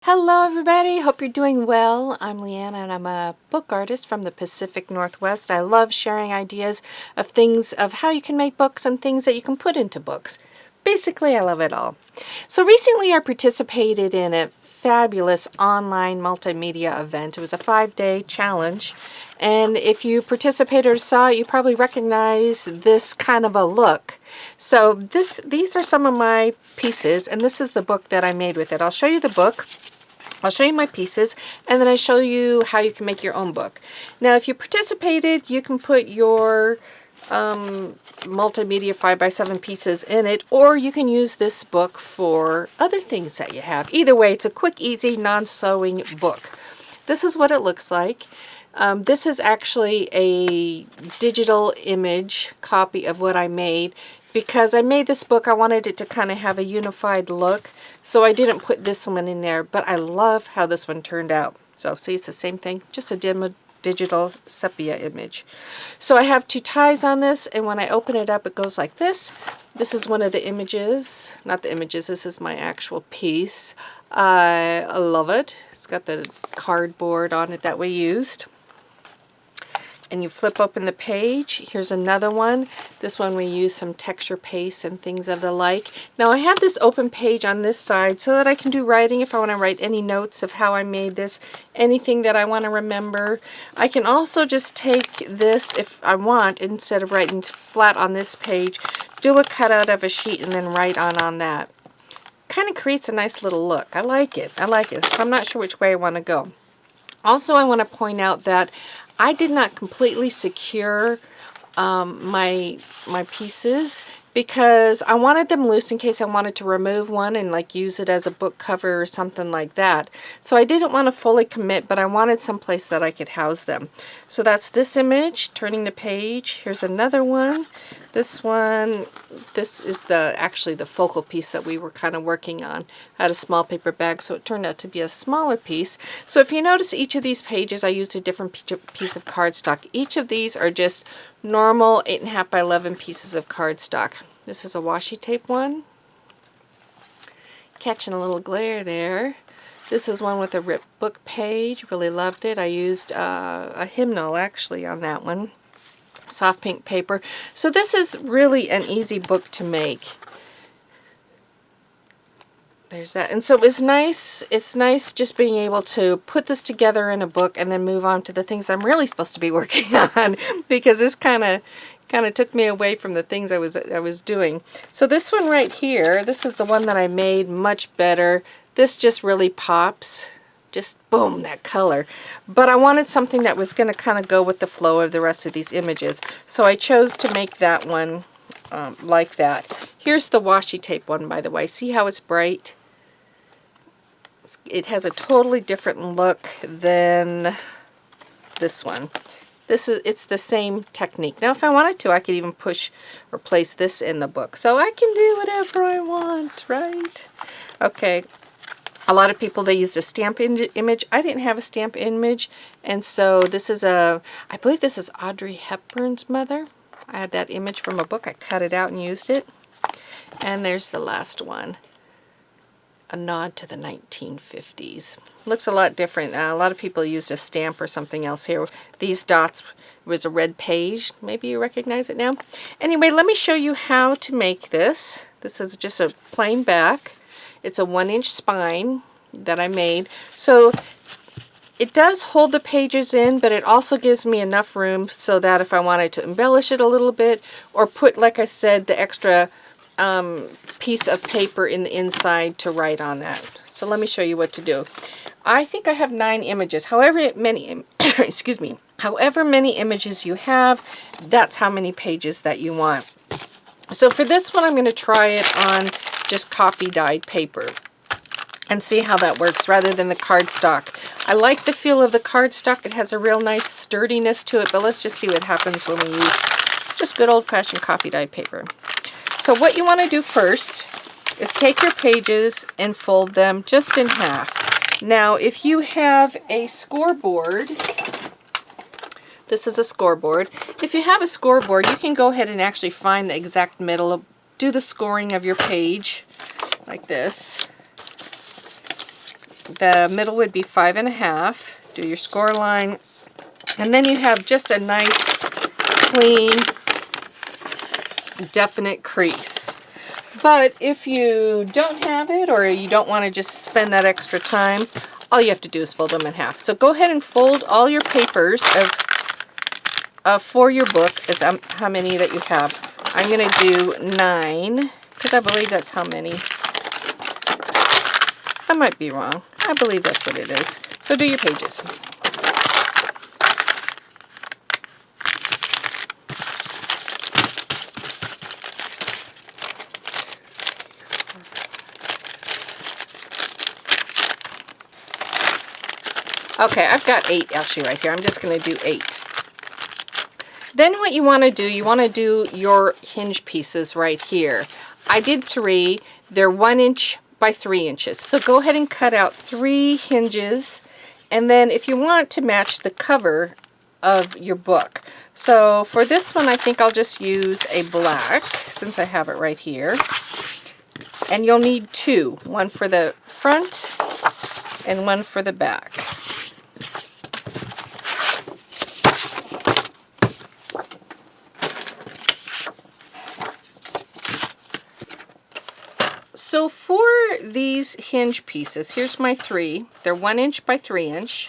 Hello everybody, hope you're doing well. I'm Leanna and I'm a book artist from the Pacific Northwest. I love sharing ideas of things of how you can make books and things that you can put into books. Basically, I love it all. So recently I participated in a fabulous online multimedia event. It was a 5-day challenge, and if you participated or saw it, you probably recognize this kind of a look. So these are some of my pieces, and this is the book that I made with it. I'll show you the book. I'll show you my pieces, and then I show you how you can make your own book. Now, if you participated, you can put your multimedia 5x7 pieces in it, or you can use this book for other things that you have. Either way, it's a quick, easy, non-sewing book. This is what it looks like. This is actually a digital image copy of what I made. Because I made this book, I wanted it to kind of have a unified look, so I didn't put this one in there, but I love how this one turned out. So see, it's the same thing, just a digital sepia image. So I have 2 ties on this, and when I open it up, it goes like this. This is one of the images, not the images, this is my actual piece. I love it. It's got the cardboard on it that we used. And you flip open the page. Here's another one. This one we use some texture paste and things of the like. Now I have this open page on this side so that I can do writing if I want to write any notes of how I made this, anything that I want to remember. I can also just take this if I want, instead of writing flat on this page, do a cutout of a sheet and then write on that. Kind of creates a nice little look. I like it. I like it. I'm not sure which way I want to go. Also, I want to point out that I did not completely secure my pieces because I wanted them loose in case I wanted to remove one and like use it as a book cover or something like that. So I didn't want to fully commit, but I wanted some place that I could house them. So that's this image, turning the page. Here's another one. This one, this is actually the focal piece that we were kind of working on. I had a small paper bag, so it turned out to be a smaller piece. So if you notice, each of these pages I used a different piece of cardstock. Each of these are just normal 8.5 by 11 pieces of cardstock. This is a washi tape one. Catching a little glare there. This is one with a ripped book page. Really loved it. I used a hymnal actually on that one. Soft pink paper. So this is really an easy book to make. There's that. And so it's nice just being able to put this together in a book and then move on to the things I'm really supposed to be working on, because this kind of took me away from the things I was doing. So this one right here, this is the one that I made much better. This just really pops. Just boom, that color. But I wanted something that was going to kind of go with the flow of the rest of these images. So I chose to make that one like that. Here's the washi tape one, by the way. See how it's bright? It has a totally different look than this one. It's the same technique. Now if I wanted to, I could even push or place this in the book. So I can do whatever I want, right? Okay. A lot of people, they used a stamp image. I didn't have a stamp image, and so this is I believe this is Audrey Hepburn's mother. I had that image from a book. I cut it out and used it. And there's the last one. A nod to the 1950s. Looks a lot different. A lot of people used a stamp or something else here. These dots was a red page. Maybe you recognize it now. Anyway, let me show you how to make this. This is just a plain back. It's a 1-inch spine that I made. So it does hold the pages in, but it also gives me enough room so that if I wanted to embellish it a little bit or put, like I said, the extra piece of paper in the inside to write on that. So let me show you what to do. I think I have 9 images. However many, excuse me, however many images you have, that's how many pages that you want. So for this one, I'm going to try it on just coffee dyed paper and see how that works rather than the cardstock. I like the feel of the cardstock. It has a real nice sturdiness to it, but let's just see what happens when we use just good old-fashioned coffee dyed paper. So what you want to do first is take your pages and fold them just in half. Now if you have a scoreboard, this is a scoreboard. If you have a scoreboard, you can go ahead and actually find the exact middle, do the scoring of your page like this. the middle would be 5.5. Do your score line. And then you have just a nice, clean, definite crease. But if you don't have it, or you don't want to just spend that extra time, all you have to do is fold them in half. So go ahead and fold all your papers for your book, as how many that you have. I'm going to do 9, because I believe that's how many. I might be wrong. I believe that's what it is. So do your pages. Okay, I've got 8 actually right here. I'm just going to do 8. Then what you want to do your hinge pieces right here. I did 3. They're 1 inch by 3 inches. So go ahead and cut out 3 hinges. And then if you want to match the cover of your book. So for this one, I think I'll just use a black, since I have it right here. And you'll need 2. One for the front and one for the back. So for these hinge pieces, here's my 3. They're 1 inch by 3 inch.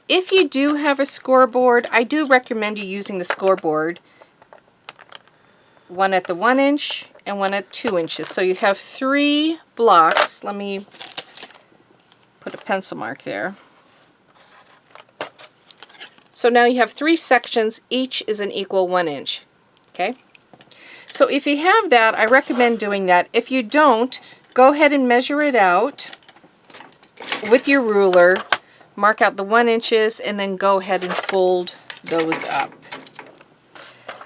If you do have a scoreboard, I do recommend you using the scoreboard. One at the 1 inch and one at 2 inches. So you have 3 blocks. Let me put a pencil mark there. So now you have 3 sections. Each is an equal 1 inch. Okay? So if you have that, I recommend doing that. If you don't, go ahead and measure it out with your ruler. Mark out the 1 inches and then go ahead and fold those up.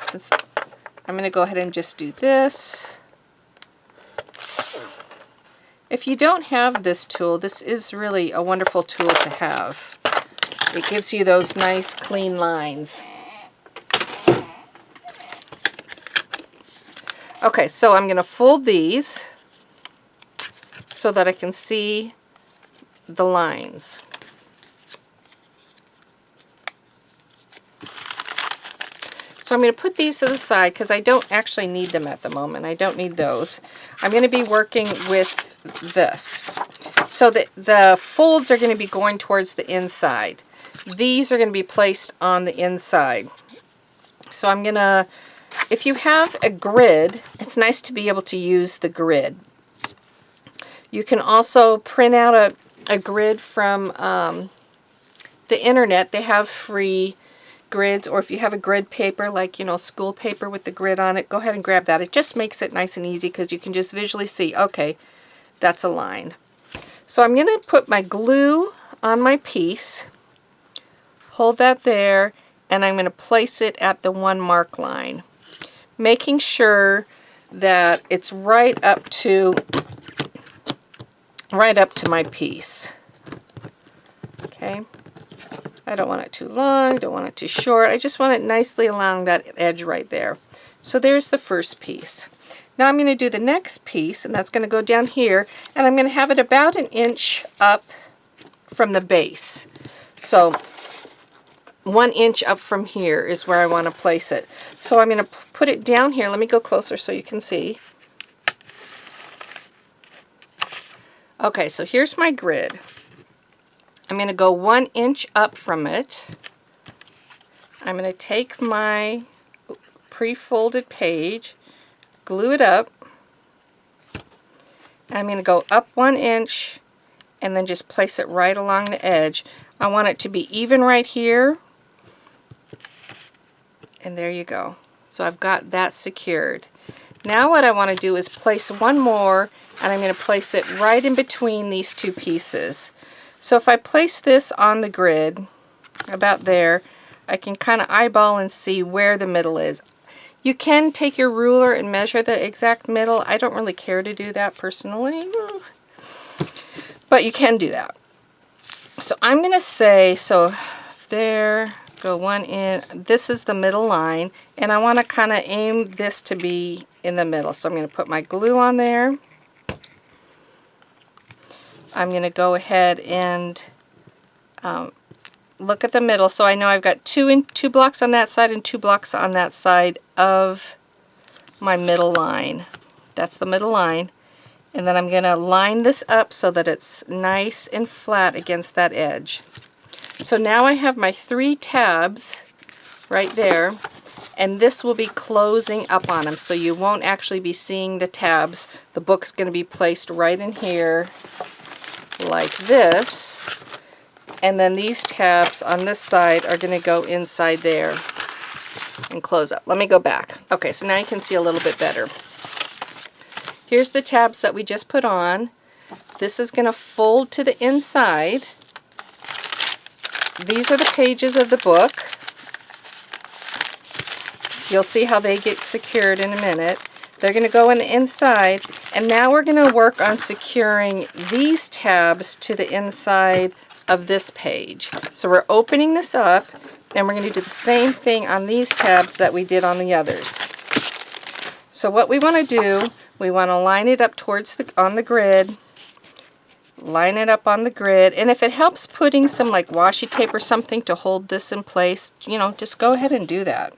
Since I'm going to go ahead and just do this. If you don't have this tool, this is really a wonderful tool to have. It gives you those nice clean lines. Okay, so I'm going to fold these so that I can see the lines. So I'm going to put these to the side because I don't actually need them at the moment. I don't need those. I'm going to be working with this. So the folds are going to be going towards the inside. These are going to be placed on the inside. So I'm going to, if you have a grid, it's nice to be able to use the grid. You can also print out a grid from the internet. They have free grids, or if you have a grid paper, like, you know, school paper with the grid on it, go ahead and grab that. It just makes it nice and easy because you can just visually see, okay, that's a line. So I'm going to put my glue on my piece, hold that there, and I'm going to place it at the 1 mark line, making sure that it's right up to my piece. Okay. I don't want it too long, don't want it too short. I just want it nicely along that edge right there. So there's the first piece. Now I'm going to do the next piece, and that's going to go down here, and I'm going to have it about 1 inch up from the base. So 1 inch up from here is where I want to place it. So I'm going to put it down here. Let me go closer so you can see. Okay, so here's my grid. I'm going to go 1 inch up from it. I'm going to take my pre-folded page, glue it up. I'm going to go up 1 inch and then just place it right along the edge. I want it to be even right here. And there you go. So I've got that secured. Now what I want to do is place one more, and I'm going to place it right in between these 2 pieces. So if I place this on the grid, about there, I can kind of eyeball and see where the middle is. You can take your ruler and measure the exact middle. I don't really care to do that personally, but you can do that. So I'm going to say, so there, go 1 in, this is the middle line, and I want to kind of aim this to be in the middle. So I'm going to put my glue on there. I'm going to go ahead and look at the middle. So I know I've got two blocks on that side and 2 blocks on that side of my middle line. That's the middle line. And then I'm going to line this up so that it's nice and flat against that edge. So now I have my 3 tabs right there, and this will be closing up on them, so you won't actually be seeing the tabs. The book's going to be placed right in here like this, and then these tabs on this side are going to go inside there and close up. Let me go back. Okay, so now you can see a little bit better. Here's the tabs that we just put on. This is going to fold to the inside. These are the pages of the book. You'll see how they get secured in a minute. They're going to go in the inside, and now we're going to work on securing these tabs to the inside of this page. So we're opening this up, and we're going to do the same thing on these tabs that we did on the others. So what we want to do, we want to line it up towards on the grid. Line it up on the grid, and if it helps putting some like washi tape or something to hold this in place, you know, just go ahead and do that.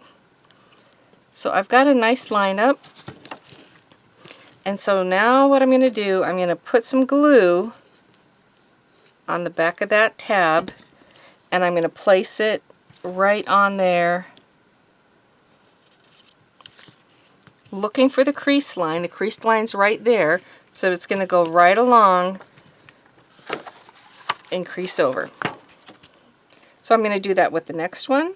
So I've got a nice line up, and so now what I'm going to do, I'm going to put some glue on the back of that tab, and I'm going to place it right on there, looking for the crease line. The crease line's right there, so it's going to go right along and crease over. So I'm going to do that with the next one.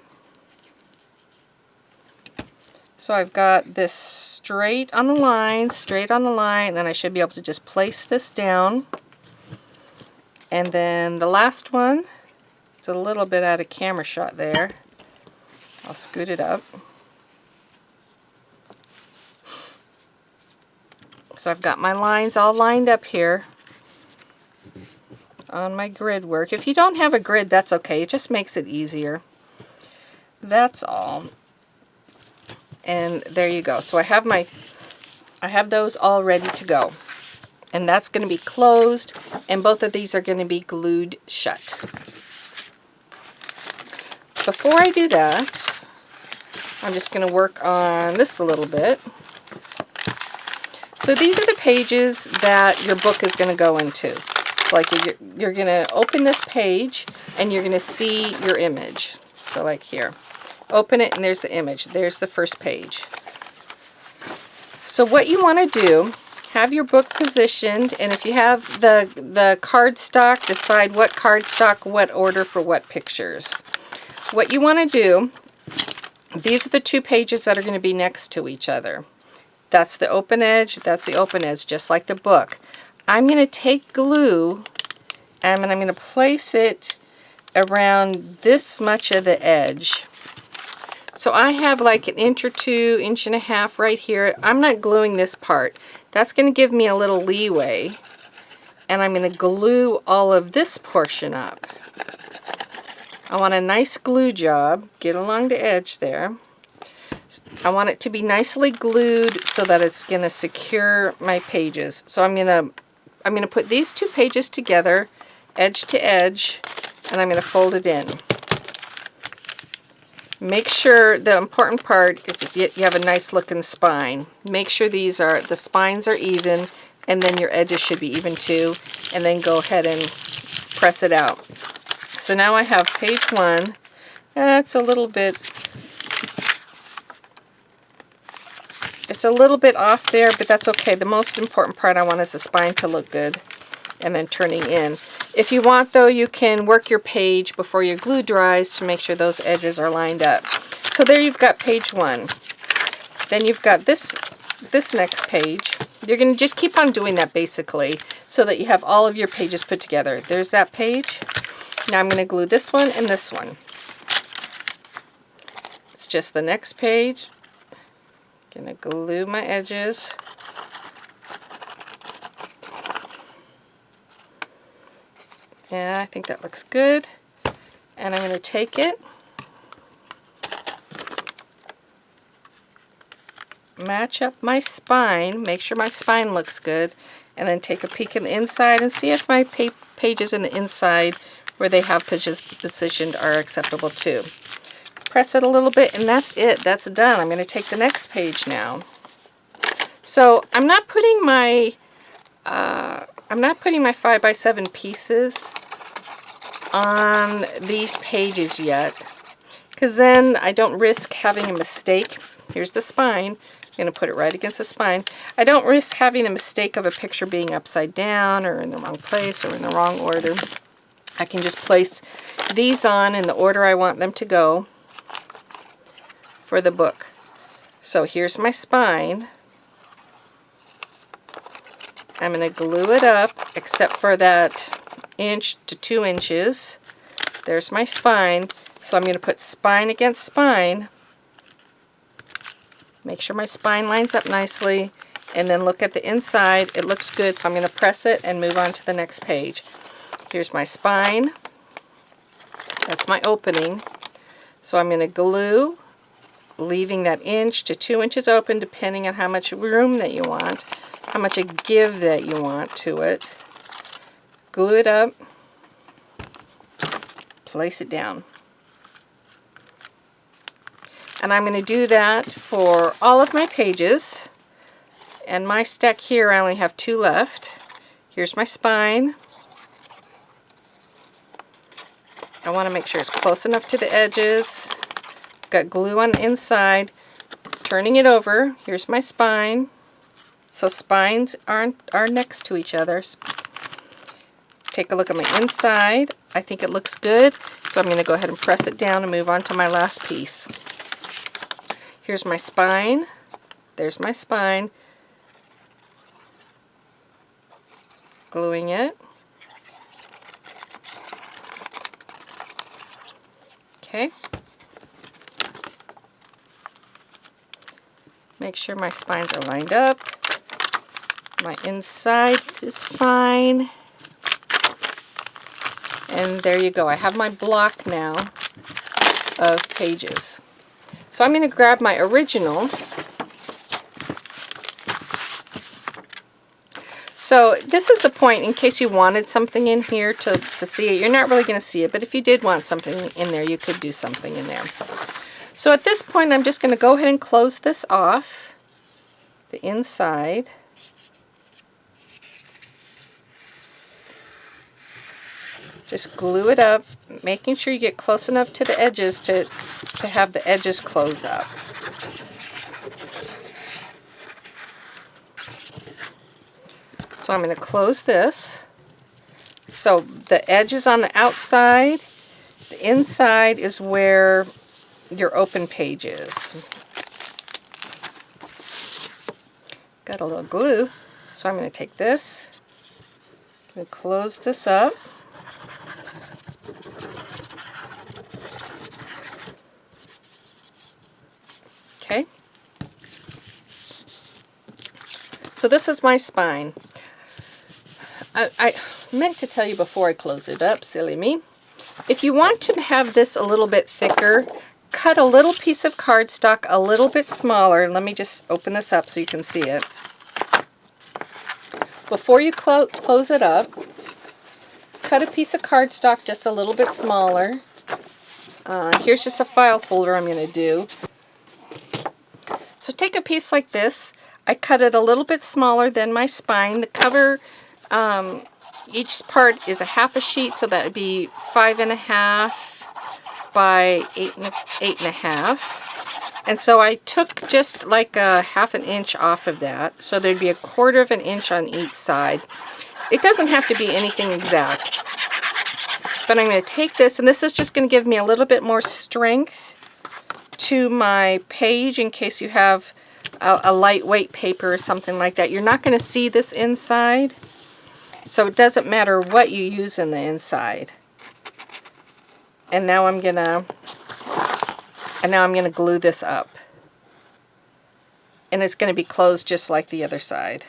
So I've got this straight on the line, and then I should be able to just place this down. And then the last one, it's a little bit out of camera shot there. I'll scoot it up. So I've got my lines all lined up here on my grid work. If you don't have a grid, that's okay. It just makes it easier. That's all. And there you go. So I have those all ready to go. And that's going to be closed, and both of these are going to be glued shut. Before I do that, I'm just going to work on this a little bit. So these are the pages that your book is going to go into. So like you're going to open this page, and you're going to see your image. So like here. Open it, and there's the image. There's the first page. So what you want to do, have your book positioned, and if you have the cardstock, decide what cardstock, what order for what pictures. What you want to do, these are the 2 pages that are going to be next to each other. That's the open edge, that's the open edge, just like the book. I'm going to take glue, and I'm going to place it around this much of the edge. So I have like 1 inch or 2, 1.5 inches right here. I'm not gluing this part. That's going to give me a little leeway. And I'm going to glue all of this portion up. I want a nice glue job. Get along the edge there. I want it to be nicely glued so that it's going to secure my pages. So I'm going to put these 2 pages together, edge to edge, and I'm going to fold it in. Make sure, the important part is you have a nice looking spine. Make sure the spines are even, and then your edges should be even too, and then go ahead and press it out. So now I have page 1. It's a little bit off there, but that's okay. The most important part I want is the spine to look good, and then turning in. If you want, though, you can work your page before your glue dries to make sure those edges are lined up. So there you've got page 1. Then you've got this next page. You're going to just keep on doing that basically so that you have all of your pages put together. There's that page. Now I'm going to glue this one and this one. It's just the next page. I'm going to glue my edges. Yeah, I think that looks good. And I'm going to take it, match up my spine, make sure my spine looks good, and then take a peek in the inside and see if my pages in the inside where they have positioned are acceptable too. Press it a little bit and that's it. That's done. I'm going to take the next page now. So I'm not putting my 5x7 pieces on these pages yet, because then I don't risk having a mistake. Here's the spine. I'm going to put it right against the spine. I don't risk having the mistake of a picture being upside down or in the wrong place or in the wrong order. I can just place these on in the order I want them to go for the book. So here's my spine. I'm going to glue it up except for that 1 to 2 inches. There's my spine. So I'm going to put spine against spine. Make sure my spine lines up nicely, and then look at the inside. It looks good, so I'm going to press it and move on to the next page. Here's my spine. That's my opening. So I'm going to glue, leaving that 1 to 2 inches open depending on how much room that you want, how much a give that you want to it. Glue it up, place it down. And I'm going to do that for all of my pages. And my stack here, I only have 2 left. Here's my spine. I want to make sure it's close enough to the edges. Got glue on the inside. Turning it over, here's my spine. So spines are next to each other. Take a look at my inside. I think it looks good. So I'm going to go ahead and press it down and move on to my last piece. Here's my spine. There's my spine. Gluing it. Okay. Make sure my spines are lined up. My inside is fine. And there you go. I have my block now of pages. So I'm going to grab my original. So this is the point in case you wanted something in here to see it. You're not really going to see it, but if you did want something in there, you could do something in there. So at this point, I'm just going to go ahead and close this off, the inside. Just glue it up, making sure you get close enough to the edges to have the edges close up. So I'm going to close this. So the edge is on the outside. The inside is where your open page is. Got a little glue. So I'm going to take this, I'm going to close this up. Okay. So this is my spine. I meant to tell you before I close it up, silly me. If you want to have this a little bit thicker, cut a little piece of cardstock a little bit smaller. Let me just open this up so you can see it. Before you close it up, cut a piece of cardstock just a little bit smaller. Here's just a file folder I'm going to do. So take a piece like this. I cut it a little bit smaller than my spine. The cover, each part is a half a sheet, so that would be 5.5 by 8.5. And so I took just like a 1/2 inch off of that, so there'd be 1/4 inch on each side. It doesn't have to be anything exact, but I'm going to take this, and this is just going to give me a little bit more strength to my page in case you have a lightweight paper or something like that. You're not going to see this inside, so it doesn't matter what you use in the inside. And now I'm gonna glue this up, and it's going to be closed just like the other side.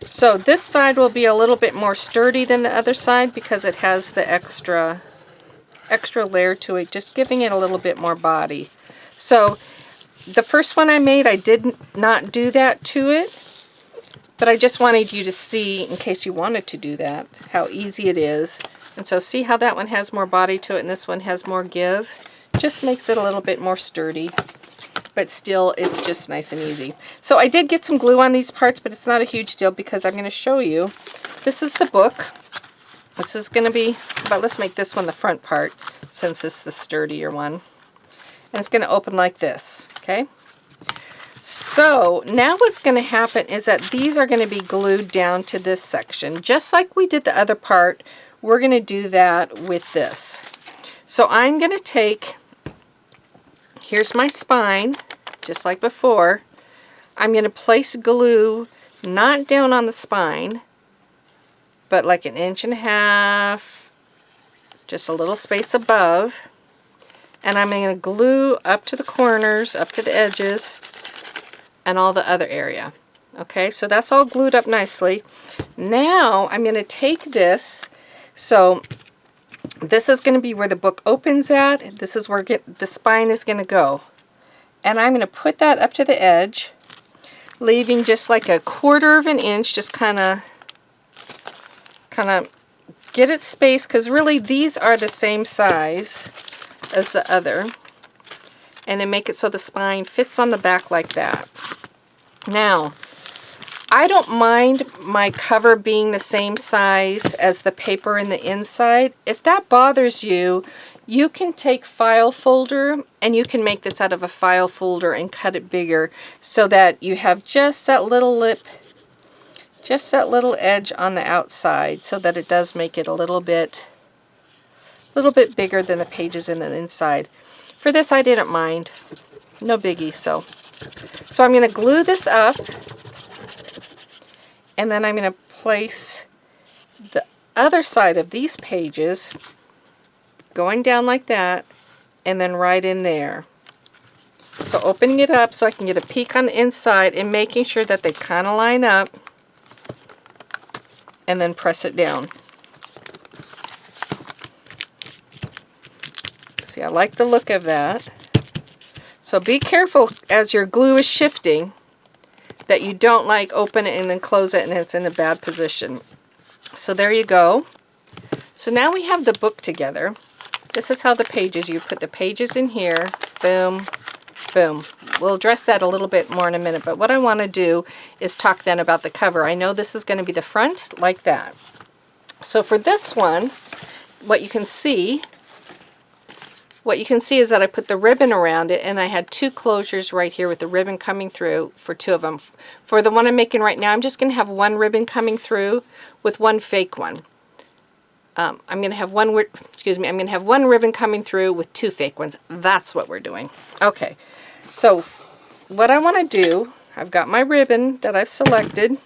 So this side will be a little bit more sturdy than the other side because it has the extra layer to it, just giving it a little bit more body. So the first one I made, I did not do that to it. But I just wanted you to see, in case you wanted to do that, how easy it is. And so see how that one has more body to it and this one has more give? Just makes it a little bit more sturdy. But still, it's just nice and easy. So I did get some glue on these parts, but it's not a huge deal because I'm going to show you. This is the book. This is going to be, but let's make this one the front part since it's the sturdier one. And it's going to open like this, okay? So now what's going to happen is that these are going to be glued down to this section. Just like we did the other part, we're going to do that with this. So I'm going to take, here's my spine, just like before. I'm going to place glue not down on the spine, but like 1.5 inches, just a little space above. And I'm going to glue up to the corners, up to the edges, and all the other area. Okay, so that's all glued up nicely. Now I'm going to take this, so this is going to be where the book opens at. This is where the spine is going to go. And I'm going to put that up to the edge, leaving just like 1/4 inch, just kind of get it spaced, because really these are the same size as the other. And then make it so the spine fits on the back like that. Now, I don't mind my cover being the same size as the paper in the inside. If that bothers you, you can take file folder and you can make this out of a file folder and cut it bigger so that you have just that little lip, just that little edge on the outside, so that it does make it a little bit bigger than the pages in the inside. For this, I didn't mind. No biggie. So I'm going to glue this up, and then I'm going to place the other side of these pages going down like that, and then right in there. So opening it up so I can get a peek on the inside and making sure that they kind of line up, and then press it down. See, I like the look of that. So be careful as your glue is shifting that you don't like open it and then close it and it's in a bad position. So there you go. So now we have the book together. This is how the pages, you put the pages in here, boom, boom. We'll address that a little bit more in a minute, but what I want to do is talk then about the cover. I know this is going to be the front like that. So for this one, what you can see is that I put the ribbon around it, and I had 2 closures right here with the ribbon coming through for 2 of them. For the one I'm making right now, I'm just going to have 1 ribbon coming through with 1 fake one. I'm going to have 1 ribbon coming through with 2 fake ones. That's what we're doing. Okay, so what I want to do, I've got my ribbon that I've selected,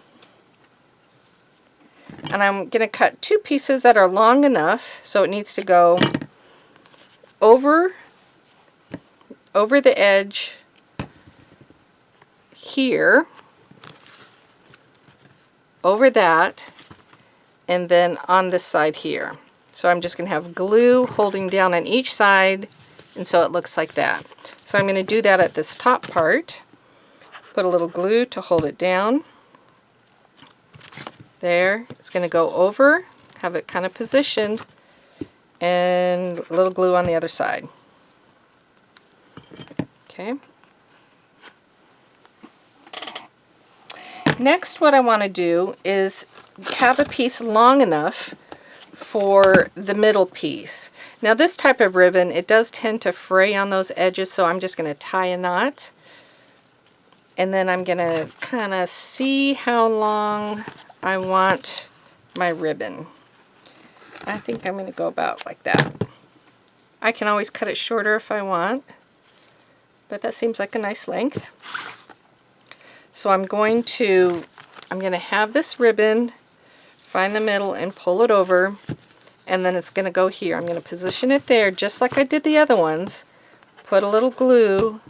and I'm going to cut 2 pieces that are long enough, so it needs to go over the edge here, over that, and then on this side here. So I'm just going to have glue holding down on each side, and so it looks like that. So I'm going to do that at this top part. Put a little glue to hold it down. There. It's going to go over, have it kind of positioned, and a little glue on the other side. Okay. Next, what I want to do is have a piece long enough for the middle piece. Now this type of ribbon, it does tend to fray on those edges, so I'm just going to tie a knot. And then I'm going to kind of see how long I want my ribbon. I think I'm going to go about like that. I can always cut it shorter if I want, but that seems like a nice length. So I'm going to have this ribbon, find the middle and pull it over, and then it's going to go here. I'm going to position it there just like I did the other ones. Put a little glue.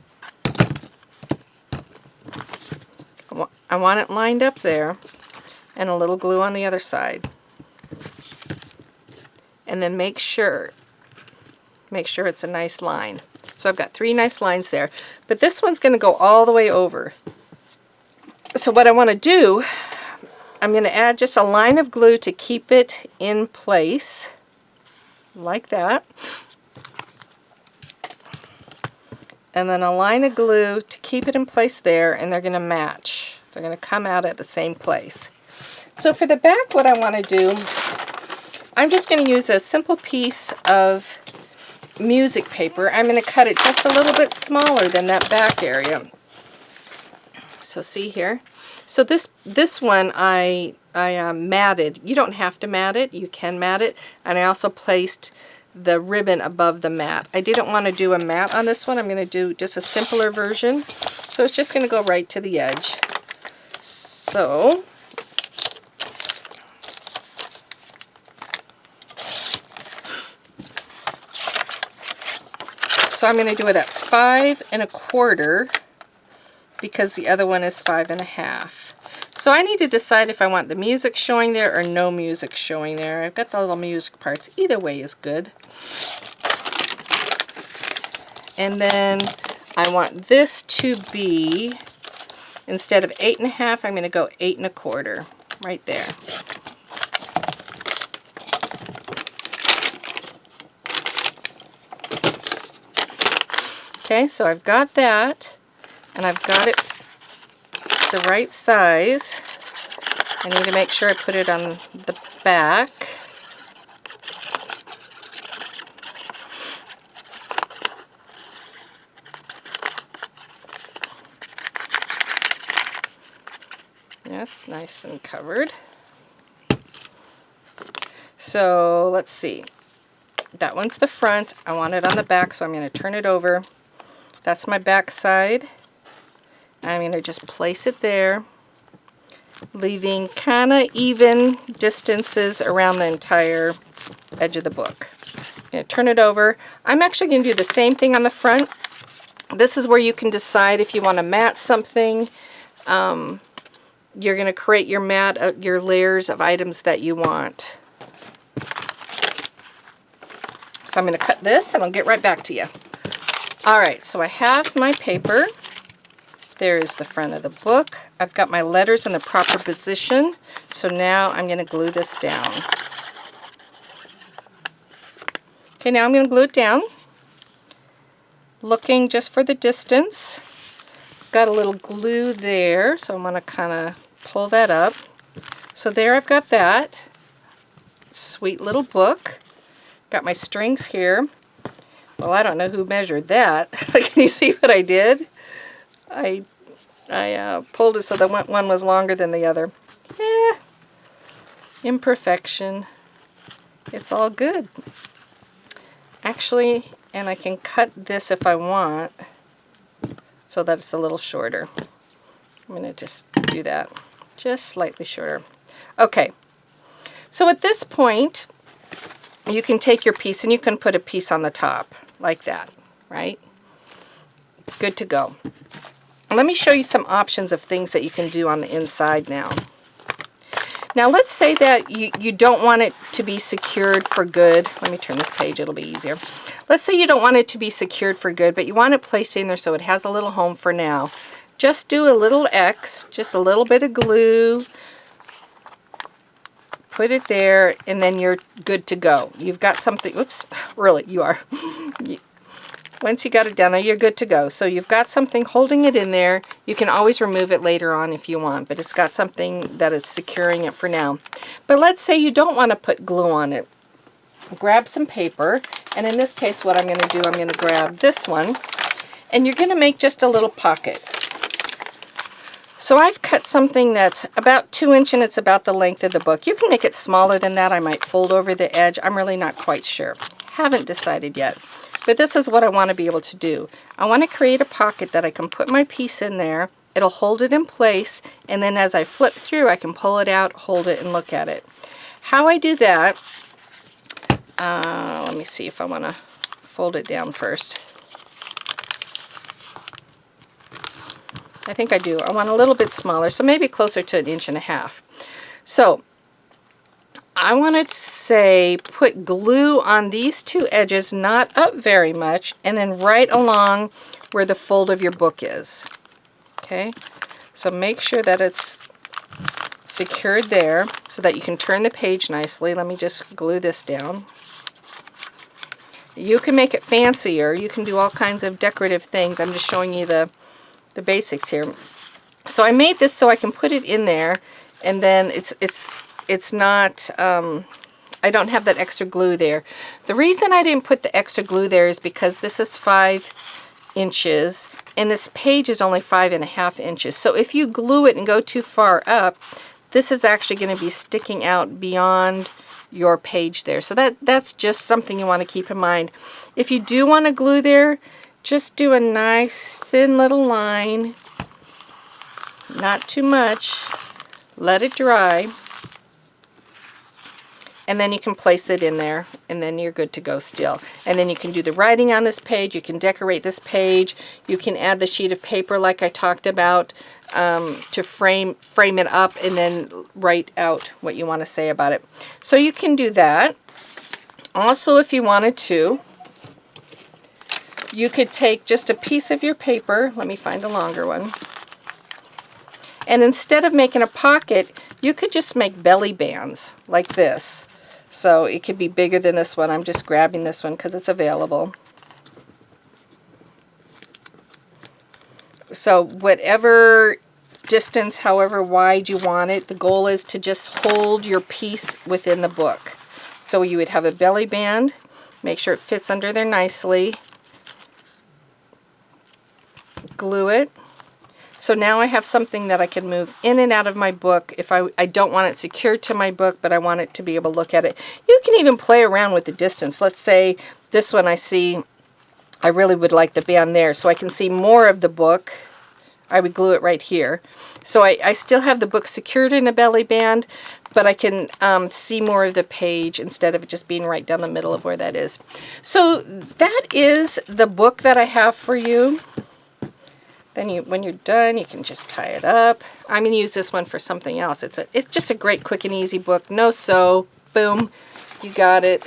I want it lined up there, and a little glue on the other side. And then make sure it's a nice line. So So I've got 3 nice lines there. But this one's going to go all the way over. So what I want to do, I'm going to add just a line of glue to keep it in place, like that. And then a line of glue to keep it in place there, and they're going to match. They're going to come out at the same place. So for the back, what I want to do, I'm just going to use a simple piece of music paper. I'm going to cut it just a little bit smaller than that back area. So see here. So this one I matted. You don't have to mat it. You can mat it. And I also placed the ribbon above the mat. I didn't want to do a mat on this one. I'm going to do just a simpler version. So it's just going to go right to the edge. So I'm going to do it at 5 1/4 because the other one is 5 1/2. So I need to decide if I want the music showing there or no music showing there. I've got the little music parts. Either way is good. And then I want this to be, instead of 8 1/2, I'm going to go 8 1/4 right there. Okay, so I've got that, and I've got it the right size. I need to make sure I put it on the back. That's nice and covered. So let's see. That one's the front. I want it on the back, so I'm going to turn it over. That's my back side. I'm going to just place it there, leaving kind of even distances around the entire edge of the book. I'm going to turn it over. I'm actually going to do the same thing on the front. This is where you can decide if you want to mat something. You're going to create your mat, your layers of items that you want. So I'm going to cut this and I'll get right back to you. Alright, so I have my paper. There's the front of the book. I've got my letters in the proper position. So now I'm going to glue this down. Okay, now I'm going to glue it down. Looking just for the distance. Got a little glue there, so I'm going to kind of pull that up. So there I've got that. Sweet little book. Got my strings here. Well, I don't know who measured that. Can you see what I did? I pulled it so that one was longer than the other. Imperfection. It's all good. Actually, and I can cut this if I want so that it's a little shorter. I'm going to just do that. Just slightly shorter. Okay. So at this point, you can take your piece and you can put a piece on the top like that, right? Good to go. Let me show you some options of things that you can do on the inside now. Now let's say that you don't want it to be secured for good. Let me turn this page, it'll be easier. Let's say you don't want it to be secured for good, but you want it placed in there so it has a little home for now. Just do a little X, just a little bit of glue. Put it there, and then you're good to go. You've got something, oops, really, you are. Once you got it down there, you're good to go. So you've got something holding it in there. You can always remove it later on if you want, but it's got something that is securing it for now. But let's say you don't want to put glue on it. Grab some paper, and in this case what I'm going to do, I'm going to grab this one, and you're going to make just a little pocket. So I've cut something that's about 2 inches and it's about the length of the book. You can make it smaller than that. I might fold over the edge. I'm really not quite sure. Haven't decided yet. But this is what I want to be able to do. I want to create a pocket that I can put my piece in there. It'll hold it in place, and then as I flip through, I can pull it out, hold it, and look at it. How I do that, let me see if I want to fold it down first. I think I do. I want a little bit smaller, so maybe closer to 1.5 inches. So I want to say put glue on these two edges, not up very much, and then right along where the fold of your book is. Okay, so make sure that it's secured there so that you can turn the page nicely. Let me just glue this down. You can make it fancier. You can do all kinds of decorative things. I'm just showing you the basics here. So I made this so I can put it in there, and then it's not, I don't have that extra glue there. The reason I didn't put the extra glue there is because this is 5 inches and this page is only 5.5 inches. So if you glue it and go too far up, this is actually going to be sticking out beyond your page there. So that's just something you want to keep in mind. If you do want to glue there, just do a nice thin little line, not too much, let it dry, and then you can place it in there, and then you're good to go still. And then you can do the writing on this page, you can decorate this page, you can add the sheet of paper like I talked about to frame it up and then write out what you want to say about it. So you can do that. Also, if you wanted to, you could take just a piece of your paper, let me find a longer one, and instead of making a pocket, you could just make belly bands like this. So it could be bigger than this one. I'm just grabbing this one because it's available. So whatever distance, however wide you want it, the goal is to just hold your piece within the book. So you would have a belly band, make sure it fits under there nicely, glue it. So now I have something that I can move in and out of my book if I don't want it secured to my book, but I want it to be able to look at it. You can even play around with the distance. Let's say this one I really would like the band there, so I can see more of the book. I would glue it right here. So I still have the book secured in a belly band, but I can see more of the page instead of it just being right down the middle of where that is. So that is the book that I have for you. Then when you're done, you can just tie it up. I'm going to use this one for something else. It's just a great, quick, and easy book. No sew. Boom. You got it.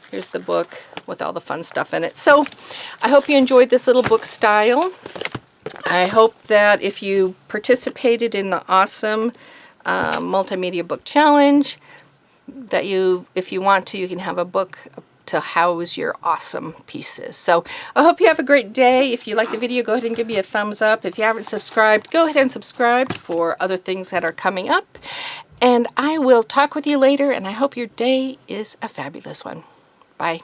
Here's the book with all the fun stuff in it. So I hope you enjoyed this little book style. I hope that if you participated in the awesome multimedia book challenge, that if you want to, you can have a book to house your awesome pieces. So I hope you have a great day. If you like the video, go ahead and give me a thumbs up. If you haven't subscribed, go ahead and subscribe for other things that are coming up. And I will talk with you later, and I hope your day is a fabulous one. Bye.